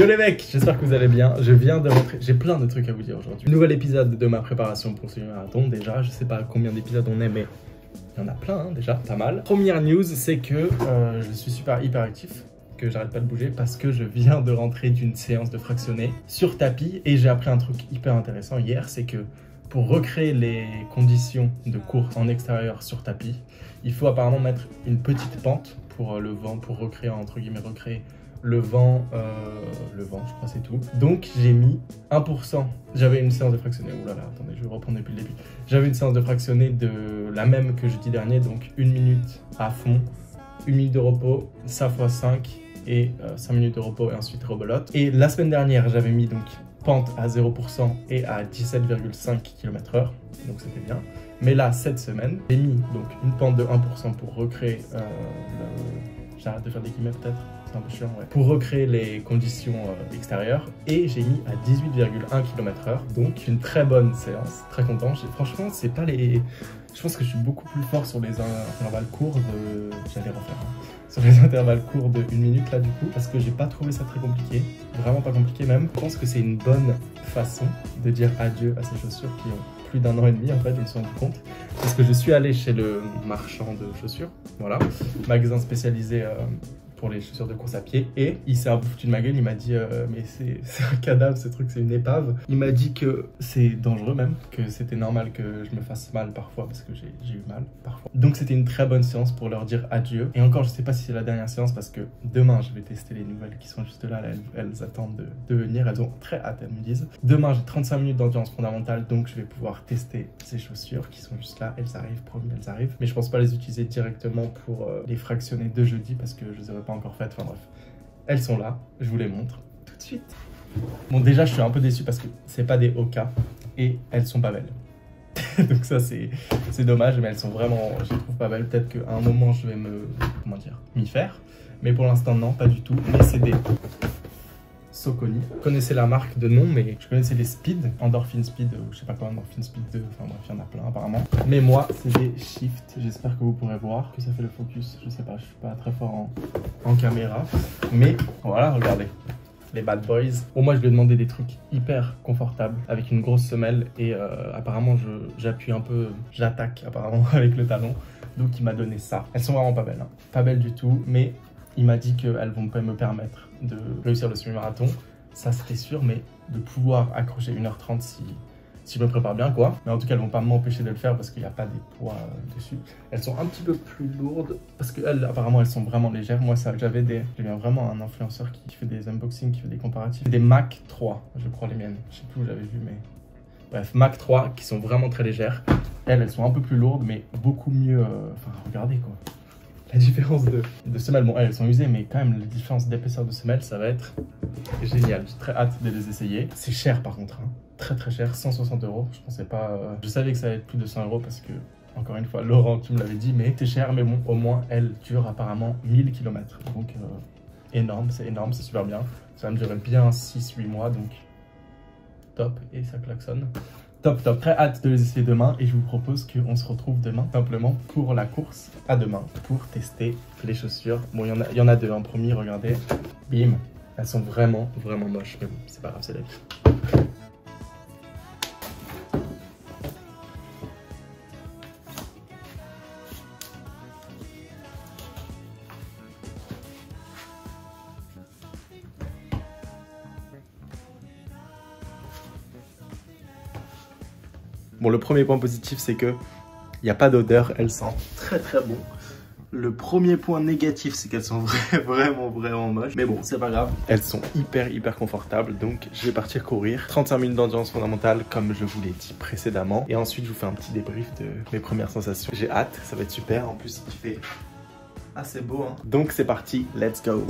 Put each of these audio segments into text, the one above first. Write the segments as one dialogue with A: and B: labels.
A: Yo les mecs, j'espère que vous allez bien. Je viens de rentrer, j'ai plein de trucs à vous dire aujourd'hui. Nouvel épisode de ma préparation pour ce marathon. Déjà, je sais pas combien d'épisodes on est, mais il y en a plein hein, déjà, pas mal. Première news, c'est que je suis hyper actif, que j'arrête pas de bouger parce que je viens de rentrer d'une séance de fractionné sur tapis et j'ai appris un truc hyper intéressant hier, c'est que pour recréer les conditions de course en extérieur sur tapis, il faut apparemment mettre une petite pente pour le vent, pour recréer, entre guillemets, recréer le vent, je crois c'est tout. Donc j'ai mis 1%, j'avais une séance de fractionné, oulala, attendez, je vais reprendre depuis le début. J'avais une séance de fractionné de la même que jeudi dernier, donc 1 minute à fond, 1 minute de repos, ça x 5 et 5 minutes de repos et ensuite rebelote. Et la semaine dernière, j'avais mis donc pente à 0% et à 17,5 km/h, donc c'était bien. Mais là, cette semaine, j'ai mis donc une pente de 1% pour recréer j'arrête de faire des guillemets peut-être, c'est un peu chiant, ouais. Pour recréer les conditions extérieures, et j'ai mis à 18,1 km/h, donc une très bonne séance, très content. Franchement, c'est pas les... Je pense que je suis beaucoup plus fort sur les intervalles courts de... J'allais refaire, hein. Sur les intervalles courts de 1 minute là du coup, parce que j'ai pas trouvé ça très compliqué, vraiment pas compliqué même. Je pense que c'est une bonne façon de dire adieu à ces chaussures qui ont plus d'1 an et demi en fait, je me suis rendu compte. Parce que je suis allé chez le marchand de chaussures, voilà, magasin spécialisé pour les chaussures de course à pied, et il s'est un peu foutu de ma gueule, il m'a dit mais c'est un cadavre ce truc, c'est une épave. Il m'a dit que c'est dangereux même, que c'était normal que je me fasse mal parfois parce que j'ai eu mal parfois. Donc c'était une très bonne séance pour leur dire adieu. Et encore je sais pas si c'est la dernière séance parce que demain je vais tester les nouvelles qui sont juste là, elles attendent de venir, elles ont très hâte, elles me disent. Demain j'ai 35 minutes d'endurance fondamentale, donc je vais pouvoir tester ces chaussures qui sont juste là, elles arrivent, promis elles arrivent. Mais je pense pas les utiliser directement pour les fractionner de jeudi parce que je les aurais pas encore faites, enfin bref. Elles sont là, je vous les montre tout de suite. Bon déjà je suis un peu déçu parce que c'est pas des Oka et elles sont pas belles. Donc ça c'est dommage, mais elles sont vraiment, je les trouve pas belles. Peut-être qu'à un moment je vais m'y faire. Mais pour l'instant non, pas du tout. Mais c'est des Saucony. Vous connaissez la marque de nom, mais je connaissais les Speed, Endorphin Speed, ou je sais pas quoi, Endorphin Speed 2, enfin bref, il y en a plein apparemment. Mais moi, c'est des Shift, j'espère que vous pourrez voir, que ça fait le focus, je sais pas, je suis pas très fort en caméra. Mais voilà, regardez, les bad boys. Bon, moi je lui ai demandé des trucs hyper confortables, avec une grosse semelle, et apparemment j'appuie un peu, j'attaque apparemment avec le talon. Donc il m'a donné ça. Elles sont vraiment pas belles, hein. Pas belles du tout, mais il m'a dit qu'elles vont pas me permettre de réussir le semi-marathon, ça serait sûr, mais de pouvoir accrocher 1h30 si je me prépare bien, quoi. Mais en tout cas, elles vont pas m'empêcher de le faire parce qu'il n'y a pas des poids dessus. Elles sont un petit peu plus lourdes parce qu'elles, apparemment, elles sont vraiment légères. Moi, ça, j'ai bien vraiment un influenceur qui fait des unboxings, qui fait des comparatifs. Des Mach 3, je crois, les miennes. Je sais plus où j'avais vu, mais... Bref, Mach 3, qui sont vraiment très légères. Elles sont un peu plus lourdes, mais beaucoup mieux... Enfin, regardez, quoi. La différence de semelle, bon elles sont usées, mais quand même la différence d'épaisseur de semelle, ça va être génial. J'ai très hâte de les essayer. C'est cher par contre, hein. Très cher, 160 €. Je pensais pas, je savais que ça allait être plus de 100 € parce que, encore une fois, Laurent, tu me l'avais dit, mais c'est cher, mais bon, au moins elles durent apparemment 1000 km. Donc énorme, c'est super bien. Ça va me durer bien 6-8 mois, donc top, et ça klaxonne. Top, très hâte de les essayer demain et je vous propose qu'on se retrouve demain simplement pour la course. À demain pour tester les chaussures. Bon, il y en a deux en premier, regardez. Bim, elles sont vraiment moches, mais bon, c'est pas grave, c'est la vie. Bon, le premier point positif, c'est que il n'y a pas d'odeur, elles sentent très bon. Le premier point négatif, c'est qu'elles sont vraiment moches. Mais bon, c'est pas grave. Elles sont hyper confortables, donc je vais partir courir. 35 minutes d'endurance fondamentale, comme je vous l'ai dit précédemment. Et ensuite, je vous fais un petit débrief de mes premières sensations. J'ai hâte, ça va être super. En plus, il fait assez beau, hein. Donc c'est parti, let's go.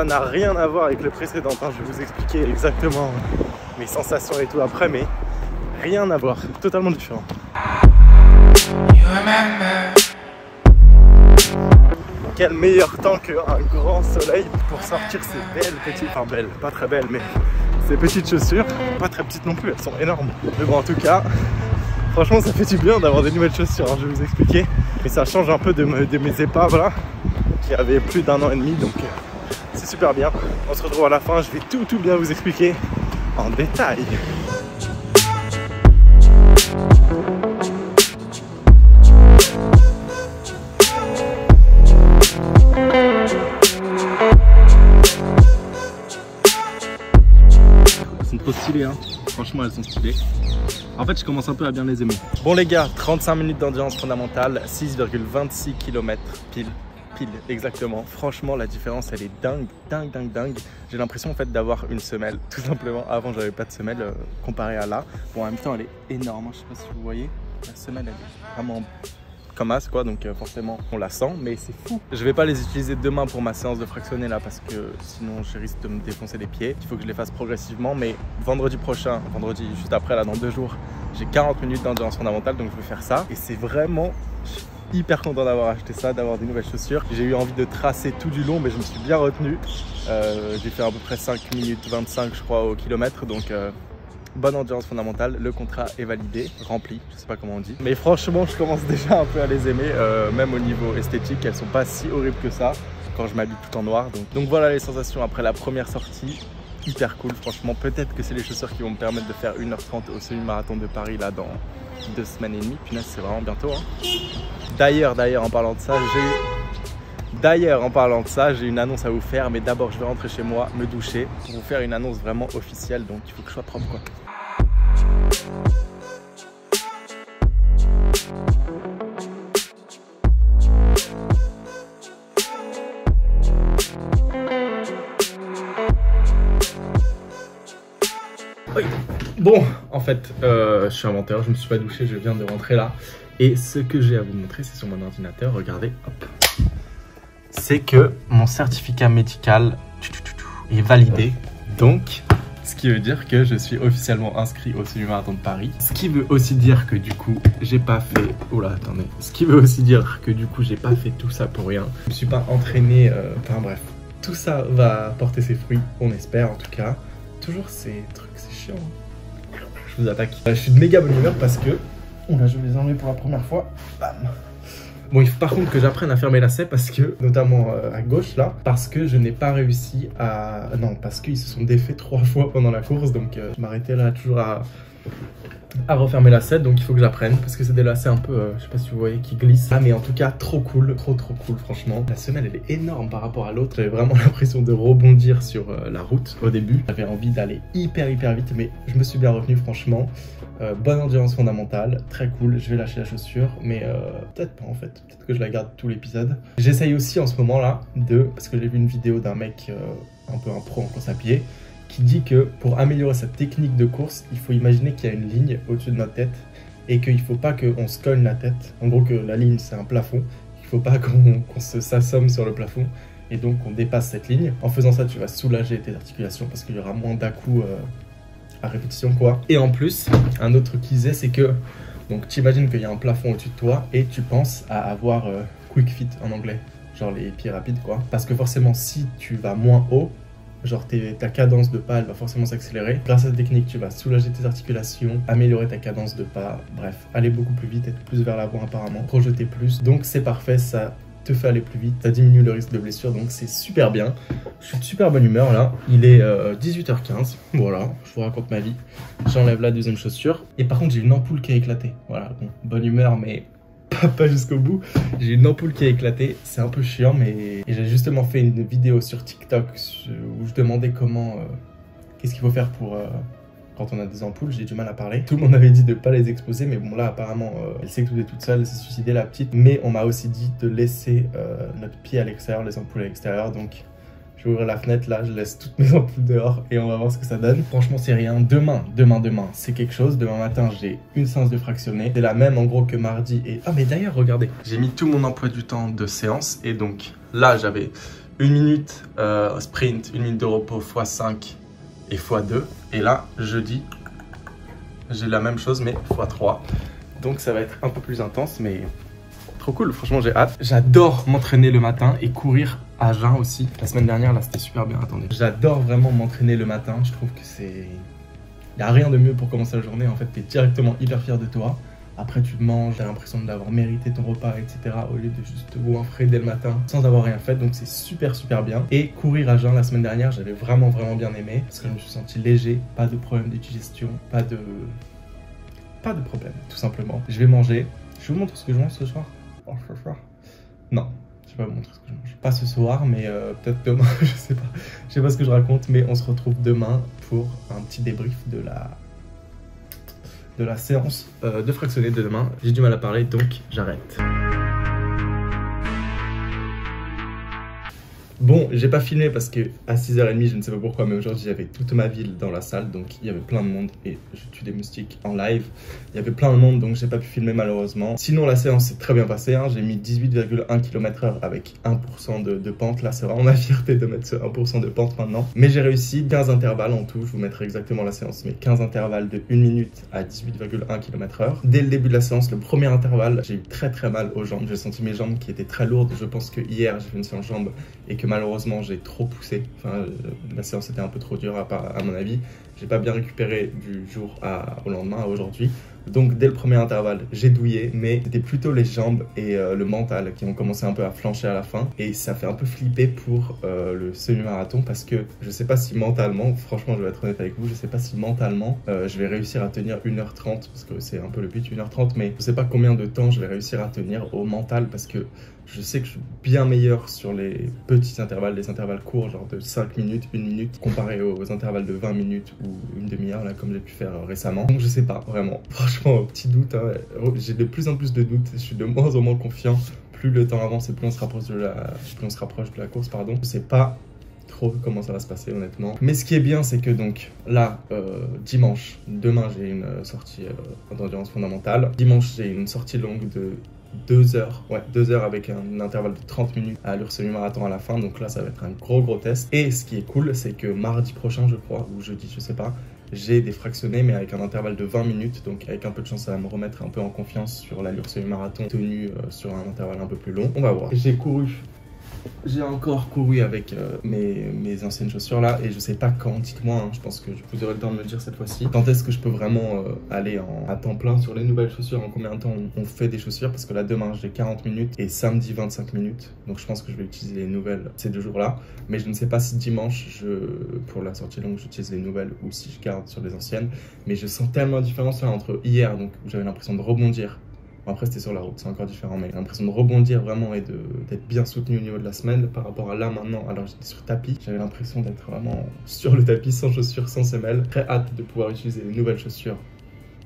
A: n'a rien à voir avec le précédent, hein. Je vais vous expliquer exactement mes sensations et tout après, mais rien à voir, totalement différent. Quel meilleur temps qu'un grand soleil pour sortir ces belles petites, enfin belles, pas très belles, mais ces petites chaussures, pas très petites non plus, elles sont énormes. Mais bon, en tout cas, franchement, ça fait du bien d'avoir des nouvelles chaussures, hein, je vais vous expliquer. Mais ça change un peu de mes épaves là, qui avaient plus d'1 an et demi, donc c'est super bien. On se retrouve à la fin, je vais tout bien vous expliquer en détail. Trop stylées, hein. Franchement elles sont stylées. En fait je commence un peu à bien les aimer. Bon les gars, 35 minutes d'endurance fondamentale, 6,26 km pile exactement. Franchement la différence elle est dingue. J'ai l'impression en fait d'avoir une semelle, tout simplement. Avant j'avais pas de semelle comparée à là. Bon en même temps elle est énorme, je sais pas si vous voyez. La semelle elle est vraiment comme as quoi, donc forcément on la sent, mais c'est fou. Je vais pas les utiliser demain pour ma séance de fractionné là parce que sinon je risque de me défoncer les pieds. Il faut que je les fasse progressivement, mais vendredi prochain, vendredi juste après là dans 2 jours, j'ai 40 minutes d'endurance fondamentale, donc je vais faire ça et c'est vraiment hyper content d'avoir acheté ça, d'avoir des nouvelles chaussures. J'ai eu envie de tracer tout du long, mais je me suis bien retenu. J'ai fait à peu près 5 minutes 25 je crois au kilomètre, donc bonne endurance fondamentale, le contrat est validé, rempli, je sais pas comment on dit. Mais franchement, je commence déjà un peu à les aimer, même au niveau esthétique, elles sont pas si horribles que ça quand je m'habille tout en noir. Donc voilà les sensations après la première sortie, hyper cool franchement. Peut-être que c'est les chaussures qui vont me permettre de faire 1h30 au semi-marathon de Paris là dans 2 semaines et demie. Punaise, c'est vraiment bientôt, hein. D'ailleurs, en parlant de ça, j'ai une annonce à vous faire, mais d'abord je vais rentrer chez moi, me doucher, pour vous faire une annonce vraiment officielle, donc il faut que je sois propre quoi. Oui. Bon, en fait, je suis un menteur, je me suis pas douché, je viens de rentrer là. Et ce que j'ai à vous montrer, c'est sur mon ordinateur, regardez, hop. C'est que mon certificat médical est validé, donc ce qui veut dire que je suis officiellement inscrit au semi-marathon de Paris. Ce qui veut aussi dire que du coup, j'ai pas fait... Oh là, attendez. Ce qui veut aussi dire que du coup, j'ai pas fait tout ça pour rien. Je me suis pas entraîné, enfin bref. Tout ça va porter ses fruits, on espère en tout cas. Toujours ces trucs, c'est chiant. Je vous attaque. Je suis de méga bonne humeur parce que... Oh là, je vais les enlever pour la première fois. Bam. Bon, il faut par contre que j'apprenne à faire mes lacets parce que, notamment à gauche là, parce que je n'ai pas réussi à... Non, parce qu'ils se sont défaits 3 fois pendant la course, donc je m'arrêtais là toujours à refaire mes lacets, donc il faut que j'apprenne parce que c'est des lacets un peu, je sais pas si vous voyez, qui glissent. Ah mais en tout cas, trop cool, trop cool franchement. La semelle elle est énorme par rapport à l'autre, j'avais vraiment l'impression de rebondir sur la route au début. J'avais envie d'aller hyper vite, mais je me suis bien retenu franchement. Bonne endurance fondamentale, très cool, je vais lâcher la chaussure, mais peut-être pas en fait, peut-être que je la garde tout l'épisode. J'essaye aussi en ce moment là parce que j'ai vu une vidéo d'un mec un peu un pro en course à pied, qui dit que pour améliorer sa technique de course, il faut imaginer qu'il y a une ligne au-dessus de notre tête et qu'il ne faut pas qu'on se cogne la tête, en gros que la ligne c'est un plafond, il ne faut pas qu'on s'assomme sur le plafond et donc on dépasse cette ligne. En faisant ça, tu vas soulager tes articulations parce qu'il y aura moins d'à-coups à répétition quoi. Et en plus, un autre truc qu'ils disaient, c'est que donc tu imagines qu'il y a un plafond au-dessus de toi et tu penses à avoir quick fit en anglais, genre les pieds rapides quoi. Parce que forcément si tu vas moins haut, genre ta cadence de pas elle va forcément s'accélérer. Grâce à cette technique, tu vas soulager tes articulations, améliorer ta cadence de pas, bref, aller beaucoup plus vite, être plus vers l'avant apparemment, projeter plus. Donc c'est parfait, ça te fait aller plus vite, ça diminue le risque de blessure, donc c'est super bien. Je suis de super bonne humeur là, il est 18h15, voilà, je vous raconte ma vie. J'enlève la deuxième chaussure, et par contre j'ai une ampoule qui a éclaté, voilà, bon, bonne humeur mais pas jusqu'au bout. J'ai une ampoule qui a éclaté, c'est un peu chiant, mais j'ai justement fait une vidéo sur TikTok où je demandais comment, qu'est-ce qu'il faut faire pour... quand on a des ampoules, j'ai du mal à parler. Tout le monde m'avait dit de ne pas les exposer, mais bon là apparemment elle s'est explosée toute seule, elle s'est suicidée la petite. Mais on m'a aussi dit de laisser notre pied à l'extérieur, les ampoules à l'extérieur. Donc je vais ouvrir la fenêtre là, je laisse toutes mes ampoules dehors et on va voir ce que ça donne. Franchement c'est rien. Demain c'est quelque chose. Demain matin j'ai une séance de fractionné. C'est la même en gros que mardi et... Ah mais d'ailleurs regardez, j'ai mis tout mon emploi du temps de séance et donc là j'avais 1 minute sprint, 1 minute de repos x 5 et x 2. Et là, jeudi, j'ai la même chose mais x 3. Donc ça va être un peu plus intense, mais trop cool, franchement j'ai hâte. J'adore m'entraîner le matin et courir à jeun aussi. La semaine dernière, là c'était super bien, attendez. J'adore vraiment m'entraîner le matin, je trouve que c'est... Il n'y a rien de mieux pour commencer la journée, en fait t'es directement hyper fier de toi. Après tu manges, t'as l'impression d'avoir mérité ton repas, etc. au lieu de juste te goinfrer dès le matin sans avoir rien fait, donc c'est super bien. Et courir à jeun la semaine dernière, j'avais vraiment bien aimé parce que je me suis senti léger, pas de problème de digestion, pas de problème, tout simplement. Je vais manger, je vous montre ce que je mange ce soir. Oh, ce soir. Non, je vais pas vous montrer ce que je mange. Pas ce soir, mais peut-être demain, je sais pas ce que je raconte, mais on se retrouve demain pour un petit débrief de la séance de fractionné de demain. J'ai du mal à parler, donc j'arrête. Bon, j'ai pas filmé parce que à 6h30, je ne sais pas pourquoi, mais aujourd'hui j'avais toute ma ville dans la salle, donc il y avait plein de monde et je tue des moustiques en live. Il y avait plein de monde, donc j'ai pas pu filmer malheureusement. Sinon la séance s'est très bien passée, hein. J'ai mis 18,1 km/h avec 1% de pente. Là c'est vraiment ma fierté de mettre ce 1% de pente maintenant. Mais j'ai réussi 15 intervalles en tout, je vous mettrai exactement la séance, mais 15 intervalles de 1 minute à 18,1 km/h. Dès le début de la séance, le premier intervalle, j'ai eu très mal aux jambes. J'ai senti mes jambes qui étaient très lourdes. Je pense que hier j'ai fait une séance jambes et que malheureusement j'ai trop poussé, enfin la séance était un peu trop dure à mon avis, j'ai pas bien récupéré du jour au lendemain à aujourd'hui, donc dès le premier intervalle j'ai douillé, mais c'était plutôt les jambes et le mental qui ont commencé un peu à flancher à la fin, et ça fait un peu flipper pour le semi-marathon parce que je sais pas si mentalement, franchement je vais être honnête avec vous, je sais pas si mentalement je vais réussir à tenir 1h30 parce que c'est un peu le but 1h30, mais je sais pas combien de temps je vais réussir à tenir au mental parce que je sais que je suis bien meilleur sur les petits intervalles, les intervalles courts, genre de 5 minutes, 1 minute, comparé aux intervalles de 20 minutes ou une demi-heure, là, comme j'ai pu faire récemment. Donc je sais pas, vraiment. Franchement, petit doute, hein. J'ai de plus en plus de doutes, je suis de moins en moins confiant. Plus le temps avance et plus on se rapproche de la course, pardon. Je sais pas trop comment ça va se passer honnêtement, mais ce qui est bien c'est que donc là dimanche, demain j'ai une sortie d'endurance fondamentale, dimanche j'ai une sortie longue de 2 heures, ouais 2 heures avec un intervalle de 30 minutes à l'allure semi-marathon à la fin, donc là ça va être un gros test. Et ce qui est cool c'est que mardi prochain je crois, ou jeudi je sais pas, j'ai des fractionnés mais avec un intervalle de 20 minutes, donc avec un peu de chance ça va me remettre un peu en confiance sur l'allure semi-marathon tenue sur un intervalle un peu plus long, on va voir. J'ai encore couru avec mes anciennes chaussures là et je sais pas quand, dites-moi, hein, je pense que vous aurez le temps de me le dire cette fois-ci. Quand est-ce que je peux vraiment aller à temps plein sur les nouvelles chaussures, en combien de temps on fait des chaussures, parce que là demain j'ai 40 minutes et samedi 25 minutes. Donc je pense que je vais utiliser les nouvelles ces 2 jours-là. Mais je ne sais pas si dimanche, pour la sortie longue, j'utilise les nouvelles ou si je garde sur les anciennes. Mais je sens tellement la différence là entre hier, donc où j'avais l'impression de rebondir. Après c'était sur la route, c'est encore différent, mais j'ai l'impression de rebondir vraiment et d'être bien soutenu au niveau de la semelle par rapport à là maintenant. Alors j'étais sur tapis, j'avais l'impression d'être vraiment sur le tapis, sans chaussures, sans semelles. Très hâte de pouvoir utiliser les nouvelles chaussures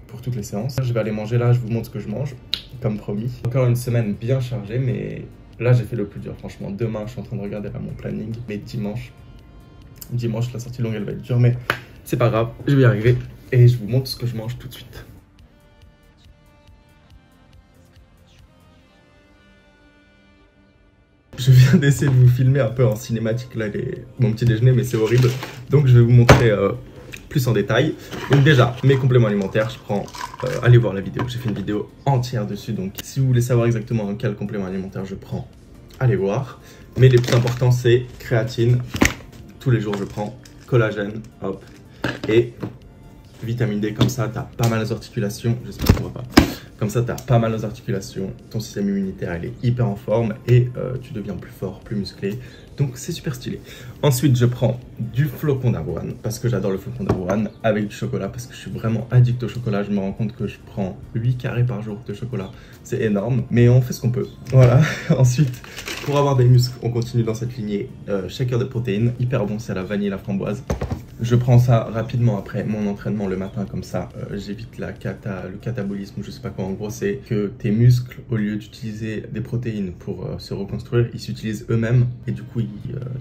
A: pour toutes les séances. Je vais aller manger là, je vous montre ce que je mange, comme promis. Encore une semaine bien chargée, mais là j'ai fait le plus dur franchement. Demain je suis en train de regarder là mon planning, mais dimanche la sortie longue elle va être dure, mais c'est pas grave, je vais y arriver. Et je vous montre ce que je mange tout de suite. Je viens d'essayer de vous filmer un peu en cinématique là mon petit déjeuner, mais c'est horrible. Donc je vais vous montrer plus en détail. Donc déjà, mes compléments alimentaires, je prends, allez voir la vidéo, j'ai fait une vidéo entière dessus. Donc si vous voulez savoir exactement quel complément alimentaire je prends, allez voir. Mais les plus importants c'est créatine, tous les jours je prends, collagène, hop, et vitamine D, comme ça t'as pas mal aux articulations, j'espère qu'on voit pas. Comme ça, tu as pas mal aux articulations, ton système immunitaire, il est hyper en forme et tu deviens plus fort, plus musclé. Donc, c'est super stylé. Ensuite, je prends du flocon d'avoine parce que j'adore le flocon d'avoine avec du chocolat parce que je suis vraiment addict au chocolat. Je me rends compte que je prends 8 carrés par jour de chocolat. C'est énorme, mais on fait ce qu'on peut. Voilà. Ensuite, pour avoir des muscles, on continue dans cette lignée. Shaker de protéines, hyper bon, c'est à la vanille et la framboise. Je prends ça rapidement après mon entraînement le matin, comme ça j'évite le catabolisme, je sais pas quoi. En gros, c'est que tes muscles, au lieu d'utiliser des protéines pour se reconstruire, ils s'utilisent eux-mêmes et du coup ils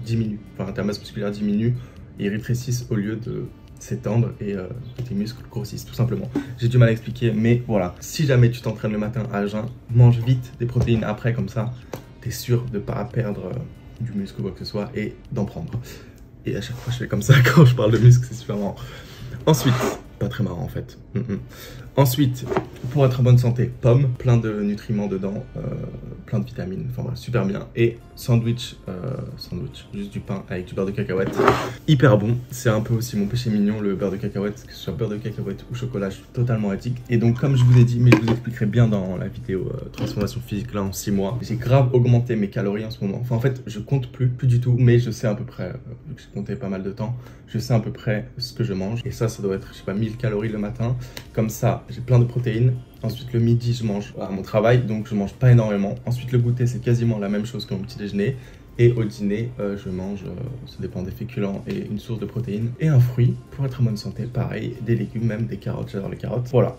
A: diminuent. Enfin, ta masse musculaire diminue et ils rétrécissent au lieu de s'étendre et que tes muscles grossissent tout simplement. J'ai du mal à expliquer, mais voilà. Si jamais tu t'entraînes le matin à jeun, mange vite des protéines après, comme ça t'es sûr de pas perdre du muscle ou quoi que ce soit et d'en prendre. Et à chaque fois je fais comme ça quand je parle de muscle, c'est super marrant. Ensuite, pas très marrant en fait. Ensuite, pour être en bonne santé, pommes, plein de nutriments dedans, plein de vitamines, enfin voilà, super bien. Et sandwich, juste du pain avec du beurre de cacahuète, hyper bon. C'est un peu aussi mon péché mignon, le beurre de cacahuète, que ce soit beurre de cacahuète ou chocolat, je suis totalement addict. Et donc comme je vous ai dit, mais je vous expliquerai bien dans la vidéo transformation physique là en 6 mois, j'ai grave augmenté mes calories en ce moment. Enfin en fait, je compte plus du tout, mais je sais à peu près, vu que j'ai compté pas mal de temps, je sais à peu près ce que je mange. Et ça doit être, je sais pas, 1000 calories le matin. Comme ça, j'ai plein de protéines. Ensuite, le midi, je mange à mon travail, donc je mange pas énormément. Ensuite, le goûter, c'est quasiment la même chose que mon petit déjeuner. Et au dîner, je mange, ça dépend des féculents et une source de protéines. Et un fruit pour être en bonne santé, pareil, des légumes, même des carottes, j'adore les carottes. Voilà.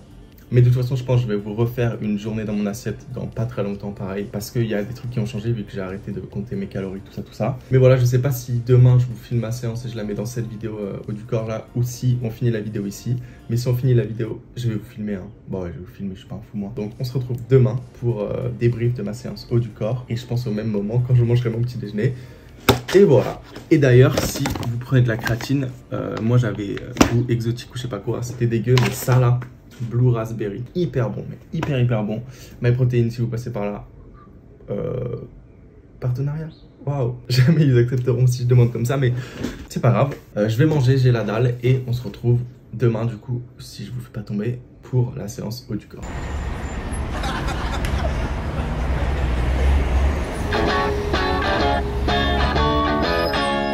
A: Mais de toute façon, je pense que je vais vous refaire une journée dans mon assiette dans pas très longtemps, pareil. Parce qu'il y a des trucs qui ont changé vu que j'ai arrêté de compter mes calories, tout ça. Mais voilà, je sais pas si demain je vous filme ma séance et je la mets dans cette vidéo haut du corps là, ou si on finit la vidéo ici. Mais si on finit la vidéo, je vais vous filmer. Bon ouais, je vais vous filmer, je suis pas un fou moi. Donc on se retrouve demain pour débrief de ma séance haut du corps. Et je pense au même moment quand je mangerai mon petit déjeuner. Et voilà. Et d'ailleurs, si vous prenez de la créatine, moi j'avais goût exotique ou je sais pas quoi, c'était dégueu, mais ça là, Blue Raspberry, hyper bon, mais hyper bon. MyProtein, si vous passez par là, partenariat. Waouh, jamais ils accepteront si je demande comme ça, mais c'est pas grave. Je vais manger, j'ai la dalle et on se retrouve demain du coup, si je vous fais pas tomber, pour la séance haut du corps.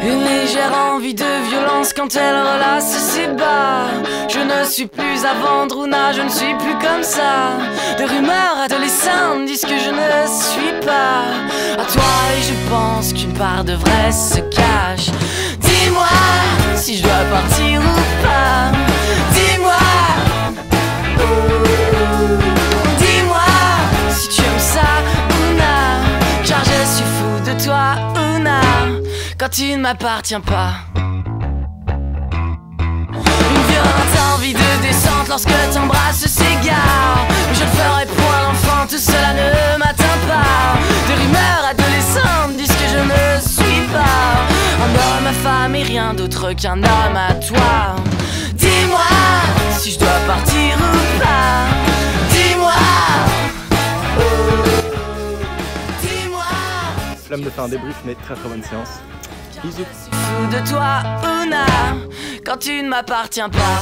B: Une légère envie de violence quand elle relasse ses bas. Je ne suis plus à vendre, Ouna, je ne suis plus comme ça. De rumeurs adolescentes disent que je ne suis pas à toi. Et je pense qu'une part de vrai se cache. Dis-moi si je dois partir ou pas. Dis-moi, dis-moi si tu aimes ça, Ouna, car je suis fou de toi, Ouna, quand tu ne m'appartiens pas. Une violente envie de descente lorsque t'embrasses s'égare. Mais je ne ferai point l'enfant, tout cela ne m'atteint pas. De rumeurs adolescentes disent que je ne suis pas un homme à femme et rien d'autre qu'un homme à toi. Dis-moi si je dois partir ou pas. Dis-moi, dis-moi.
A: Flemme de faire un débrief, mais très bonne séance. Bisous.
B: Je suis fou de toi, Ouna, quand tu ne m'appartiens pas.